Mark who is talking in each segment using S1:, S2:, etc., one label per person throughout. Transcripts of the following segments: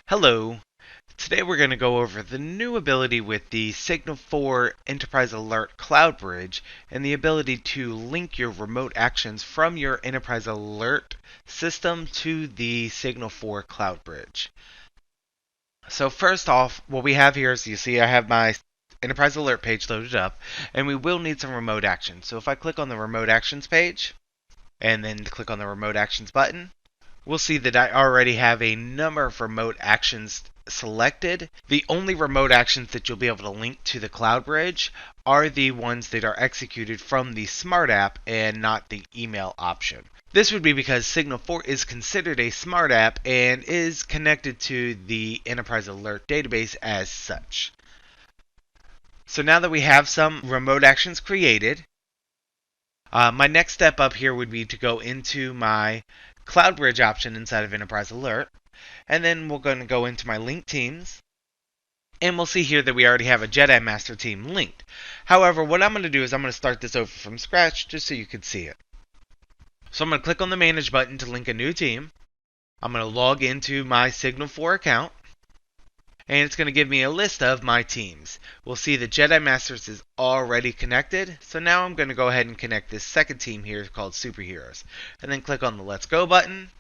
S1: Hello. Today we're going to go over the new ability with the Signl4 Enterprise Alert Cloudbridge and the ability to link your remote actions from your Enterprise Alert system to the Signl4 Cloudbridge. So first off, what we have here is you see I have my Enterprise Alert page loaded up, and we will need some remote actions. So if I click on the remote actions page and then click on the remote actions button, we'll see that I already have a number of remote actions selected. The only remote actions that you'll be able to link to the Cloudbridge are the ones that are executed from the Smart app and not the email option. This would be because Signl4 is considered a Smart app and is connected to the Enterprise Alert database as such. So now that we have some remote actions created, my next step up here would be to go into my Cloudbridge option inside of Enterprise Alert, and then we're going to go into my linked teams, and we'll see here that we already have a Jedi Master team linked. However, what I'm going to do is I'm going to start this over from scratch just so you can see it. So I'm going to click on the Manage button to link a new team. I'm going to log into my Signl4 account, and it's going to give me a list of my teams. We'll see the Jedi Masters is already connected, so now I'm going to go ahead and connect this second team here called Superheroes. And then click on the Let's Go button,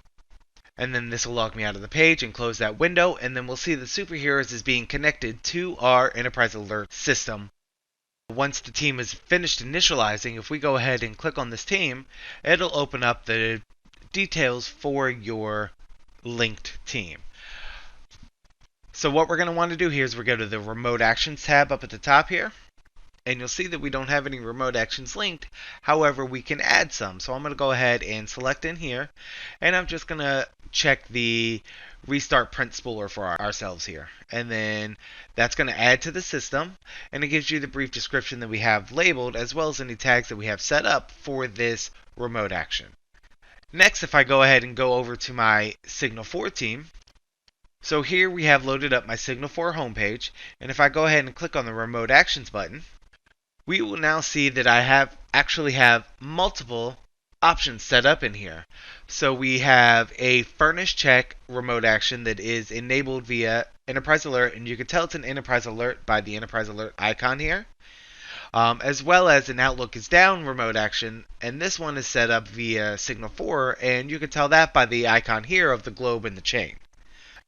S1: and then this will log me out of the page and close that window, and then we'll see the Superheroes is being connected to our Enterprise Alert system. Once the team is finished initializing, if we go ahead and click on this team, it'll open up the details for your linked team. So what we're going to want to do here is we go to the Remote Actions tab up at the top here, and you'll see that we don't have any remote actions linked. However, we can add some. So I'm going to go ahead and select in here, and I'm just going to check the Restart Print Spooler for ourselves here. And then that's going to add to the system, and it gives you the brief description that we have labeled, as well as any tags that we have set up for this remote action. Next, if I go ahead and go over to my Signl4 team, so here we have loaded up my Signl4 homepage, and if I go ahead and click on the Remote Actions button, we will now see that I actually have multiple options set up in here. So we have a Furnish Check remote action that is enabled via Enterprise Alert, and you can tell it's an Enterprise Alert by the Enterprise Alert icon here, as well as an Outlook is Down remote action, and this one is set up via Signl4, and you can tell that by the icon here of the globe and the chain.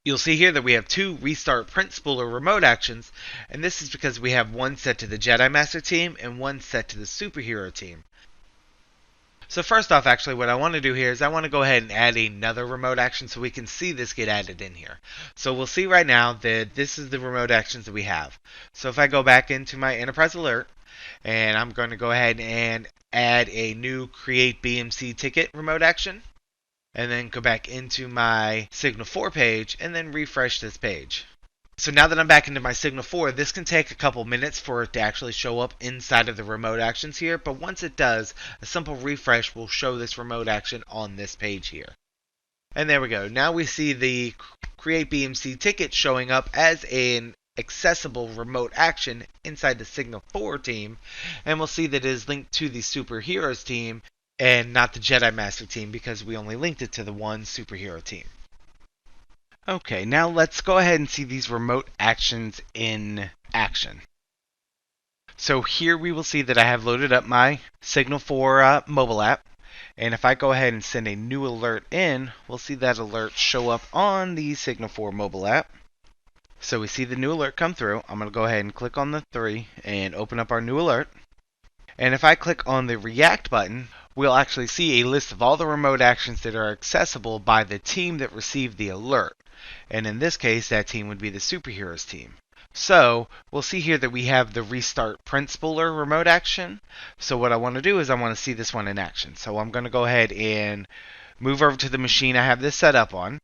S1: You'll see here that we have two Restart Print Spooler remote actions, and this is because we have one set to the Jedi Master team and one set to the Superhero team. So first off, actually, what I want to do here is I want to go ahead and add another remote action so we can see this get added in here. So we'll see right now that this is the remote actions that we have. So if I go back into my Enterprise Alert, and I'm going to go ahead and add a new Create BMC Ticket remote action, and then go back into my Signl4 page, and then refresh this page. So now that I'm back into my Signl4, this can take a couple minutes for it to actually show up inside of the remote actions here, but once it does, a simple refresh will show this remote action on this page here. And there we go. Now we see the Create BMC Ticket showing up as an accessible remote action inside the Signl4 team, and we'll see that it is linked to the Superheroes team and not the Jedi Master team because we only linked it to the one Superhero team. Okay, now let's go ahead and see these remote actions in action. So here we will see that I have loaded up my Signl4 mobile app, and if I go ahead and send a new alert in, we'll see that alert show up on the Signl4 mobile app. So we see the new alert come through. I'm going to go ahead and click on the 3 and open up our new alert. And if I click on the React button, we'll actually see a list of all the remote actions that are accessible by the team that received the alert. And in this case, that team would be the Superheroes team. So we'll see here that we have the Restart Print Spooler remote action. So what I want to do is I want to see this one in action. So I'm going to go ahead and move over to the machine I have this set up on.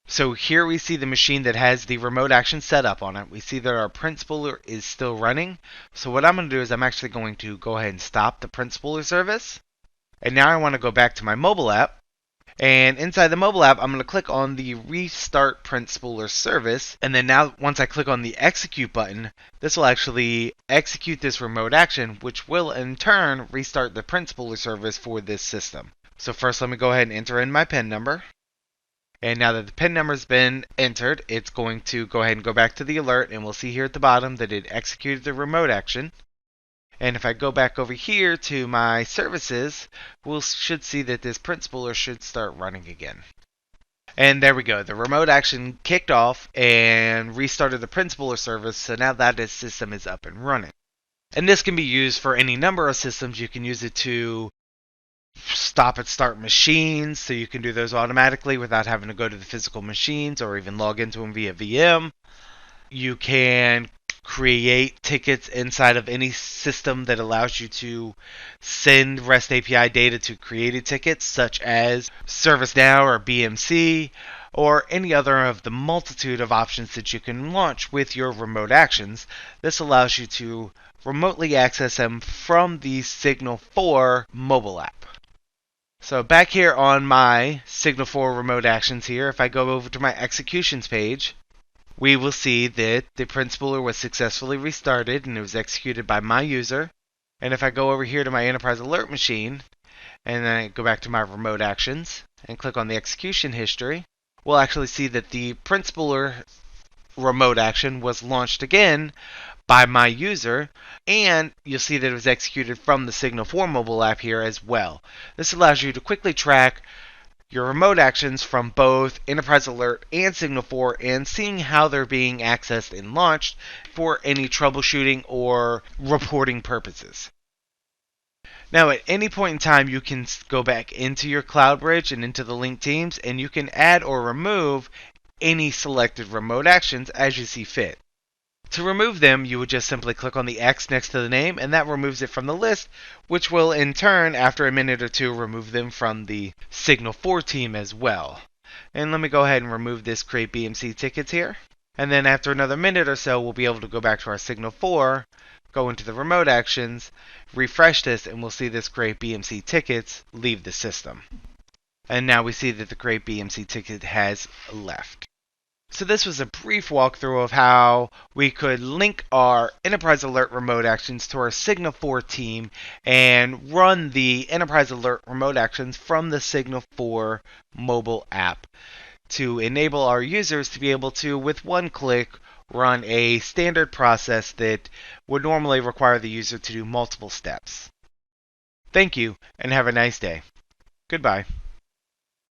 S1: So here we see the machine that has the remote action set up on it. We see that our print spooler is still running. So what I'm going to do is I'm actually going to go ahead and stop the print spooler service. And now I want to go back to my mobile app. And inside the mobile app, I'm going to click on the Restart Print Spooler service. And then now, once I click on the Execute button, this will actually execute this remote action, which will in turn restart the print spooler service for this system. So first, let me go ahead and enter in my PIN number. And now that the PIN number has been entered, it's going to go ahead and go back to the alert, and we'll see here at the bottom that it executed the remote action. And if I go back over here to my services, we should see that this print spooler should start running again. And there we go. The remote action kicked off and restarted the print spooler service, so now that this system is up and running. And this can be used for any number of systems. You can use it to stop and start machines, so you can do those automatically without having to go to the physical machines or even log into them via VM. You can create tickets inside of any system that allows you to send REST API data to created tickets, such as ServiceNow or BMC, or any other of the multitude of options that you can launch with your remote actions. This allows you to remotely access them from the Signl4 mobile app. So back here on my Signl4 remote actions here, if I go over to my executions page, we will see that the print spooler was successfully restarted and it was executed by my user. And if I go over here to my enterprise alert machine, and then I go back to my remote actions and click on the execution history, we'll actually see that the print spooler remote action was launched again by my user, and you'll see that it was executed from the Signl4 mobile app here as well. This allows you to quickly track your remote actions from both Enterprise Alert and Signl4 and seeing how they're being accessed and launched for any troubleshooting or reporting purposes. Now, at any point in time, you can go back into your Cloudbridge and into the linked teams, and you can add or remove any selected remote actions as you see fit. To remove them, you would just simply click on the X next to the name, and that removes it from the list, which will in turn, after a minute or two, remove them from the Signl4 team as well. And let me go ahead and remove this Create BMC Tickets here. And then after another minute or so, we'll be able to go back to our Signl4, go into the remote actions, refresh this, and we'll see this Create BMC Tickets leave the system. And now we see that the Create BMC Ticket has left. So this was a brief walkthrough of how we could link our Enterprise Alert remote actions to our Signl4 team and run the Enterprise Alert remote actions from the Signl4 mobile app to enable our users to be able to, with one click, run a standard process that would normally require the user to do multiple steps. Thank you, and have a nice day. Goodbye.